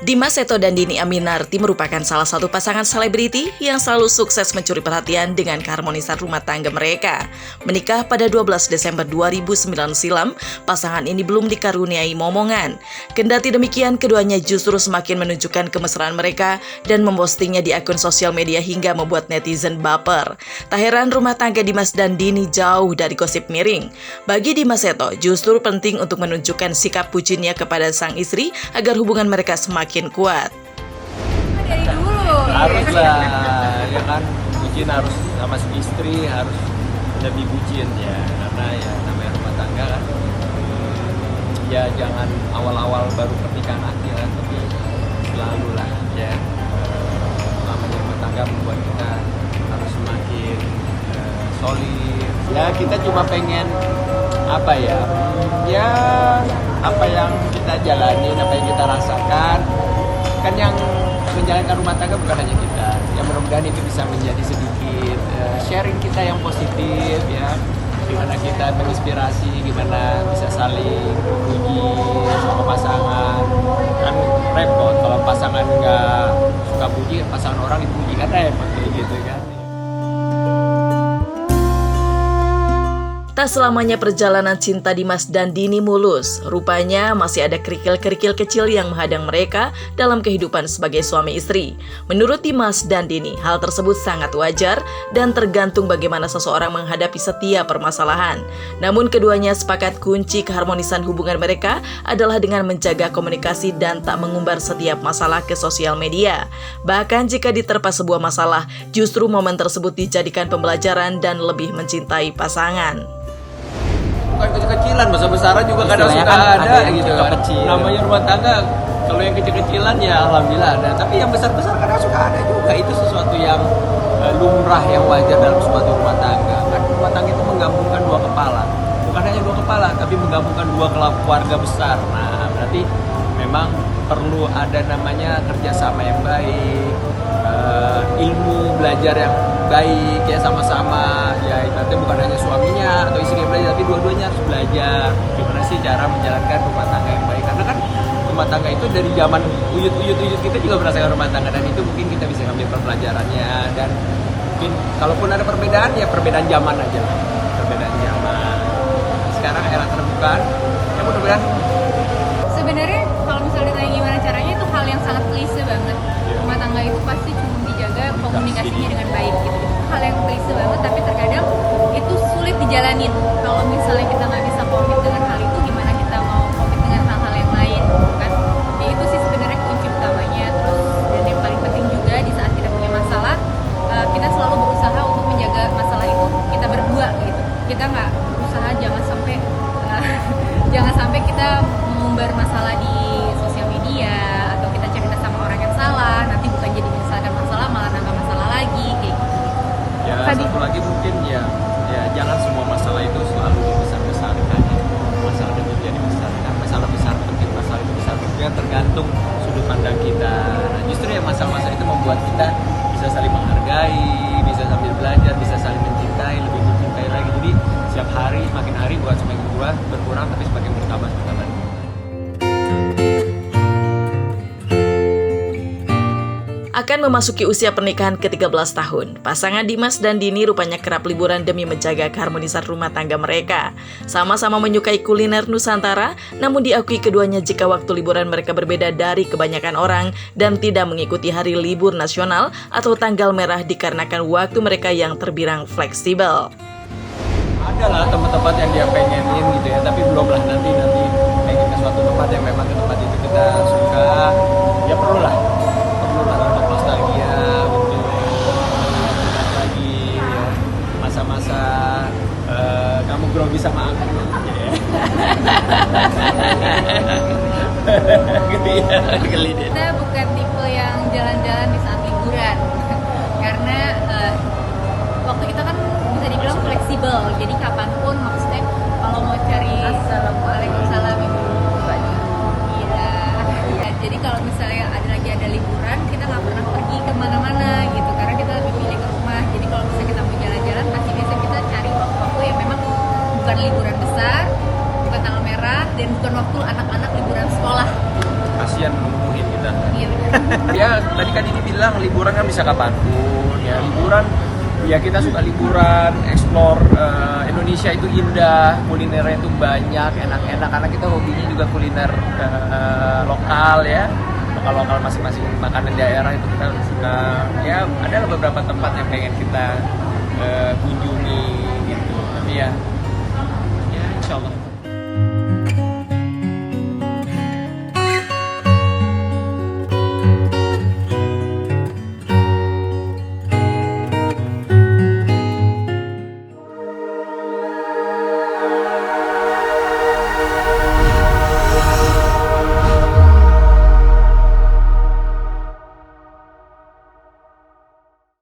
Dimas Seto dan Dhini Aminarti merupakan salah satu pasangan selebriti yang selalu sukses mencuri perhatian dengan keharmonisan rumah tangga mereka. Menikah pada 12 Desember 2009 silam, pasangan ini belum dikaruniai momongan. Kendati demikian, keduanya justru semakin menunjukkan kemesraan mereka dan mempostingnya di akun sosial media hingga membuat netizen baper. Tak heran rumah tangga Dimas dan Dhini jauh dari gosip miring. Bagi Dimas Seto, justru penting untuk menunjukkan sikap bucinnya kepada sang istri agar hubungan mereka semakin kuat. Dari dulu Haruslah, ya kan, bucin harus sama istri, harus lebih bucin ya, karena ya namanya rumah tangga kan. Ya jangan awal-awal baru pernikahan aja, tapi selalu lah ya. Namanya rumah tangga membuat kita harus semakin solid. Ya kita cuma pengen apa ya apa yang kita jalanin, apa yang kita rasakan, kan yang menjalankan rumah tangga bukan hanya kita. Yang mudah-mudahan itu bisa menjadi sedikit sharing kita yang positif ya, gimana kita menginspirasi, gimana bisa saling puji sama pasangan. Kan repot kalau pasangan nggak suka puji, pasangan orang dipuji kan repot kayak gitu kan. Tak selamanya perjalanan cinta Dimas dan Dhini mulus. Rupanya masih ada kerikil-kerikil kecil yang menghadang mereka dalam kehidupan sebagai suami istri. Menurut Dimas dan Dhini, hal tersebut sangat wajar dan tergantung bagaimana seseorang menghadapi setiap permasalahan. Namun keduanya sepakat kunci keharmonisan hubungan mereka adalah dengan menjaga komunikasi dan tak mengumbar setiap masalah ke sosial media. Bahkan jika diterpa sebuah masalah, justru momen tersebut dijadikan pembelajaran dan lebih mencintai pasangan. Bukan kecil-kecilan, besar-besaran juga kadang suka ada gitu kan. Namanya rumah tangga, kalau yang kecil-kecilan ya alhamdulillah ada, tapi yang besar-besar kadang suka ada juga. Itu sesuatu yang lumrah, yang wajar dalam suatu rumah tangga. Kan rumah tangga itu menggabungkan dua kepala, bukan hanya dua kepala, tapi menggabungkan dua keluarga besar. Nah berarti memang perlu ada namanya kerjasama yang baik, ilmu belajar yang baik ya, sama-sama ya. Nanti bukan hanya suaminya atau istri yang belajar, tapi dua-duanya harus belajar gimana sih cara menjalankan rumah tangga yang baik. Karena kan rumah tangga itu dari zaman uyut-uyut kita juga merasakan rumah tangga, dan itu mungkin kita bisa ambil pelajarannya. Dan mungkin kalaupun ada perbedaan ya perbedaan zaman aja lah, perbedaan zaman. Sekarang era terbuka ya, mudah-mudahan. sebenarnya kalau misalnya ditanya gimana caranya, itu hal yang sangat klise banget. Rumah tangga itu pasti cuma dijaga komunikasinya dengan baik gitu. Itu hal yang klise banget, tapi terkadang itu sulit dijalanin. Kalau misalnya kita nggak bisa komit dengan hal itu, gimana kita mau komit dengan hal-hal yang lain, kan? Ya itu sih sebenarnya kunci utamanya. Terus dan yang paling penting juga di saat kita punya masalah, kita selalu berusaha untuk menjaga masalah itu kita berdua gitu. Kita nggak berusaha jangan sampai kita mengumbar masalah di sosial media atau kita cerita sama orang yang salah, nanti bukan jadi menyelesaikan masalah, malah nambah masalah lagi kayak gitu. Ya satu lagi mungkin ya jangan semua masalah itu selalu dibesar-besarkan ya. Masalah itu jadi besarkan, masalah besar penting, masalah itu besar penting, tergantung sudut pandang kita. Nah justru ya masalah-masalah itu membuat kita bisa saling menghargai, bisa sambil belajar, bisa saling mencintai, lebih mencintai lagi. Jadi setiap hari, makin hari bukan semakin berkurang, tapi semakin bertambah. Akan memasuki usia pernikahan ke-13 tahun, pasangan Dimas dan Dhini rupanya kerap liburan demi menjaga keharmonisan rumah tangga mereka. Sama-sama menyukai kuliner Nusantara, namun diakui keduanya jika waktu liburan mereka berbeda dari kebanyakan orang dan tidak mengikuti hari libur nasional atau tanggal merah dikarenakan waktu mereka yang terbilang fleksibel. Ada lah tempat-tempat yang dia pengenin gitu ya, tapi belum lah, nanti pengen ke suatu tempat yang memang ke tempat itu kita suka, ya perlu lah untuk nostalgia gitu lagi ya, masa-masa kamu grogi sama aku gitu ya. Kita bukan tipe yang jalan-jalan di saat liburan karena waktu kita kan bisa dibilang fleksibel, jadi kapanpun, maksudnya kalau mau cari Waalaikumsalam Ibu. Iya, jadi kalau misalnya ada liburan, kita nggak pernah pergi kemana-mana gitu, karena kita lebih pilih ke rumah. Jadi kalau misalnya kita mau jalan-jalan, pasti biasa kita cari waktu-waktu yang memang bukan liburan besar, bukan tanggal merah, dan bukan waktu anak-anak liburan sekolah. kasihan memenuhin kita. Iya benar. Ya tadi kan ini bilang liburan kan bisa kapanpun ya, liburan ya kita suka liburan, explore Indonesia itu indah, kulinernya itu banyak, enak-enak karena kita hobinya juga kuliner lokal ya, lokal masing-masing makanan daerah itu kita suka ya. Ada beberapa tempat yang pengen kita kunjungi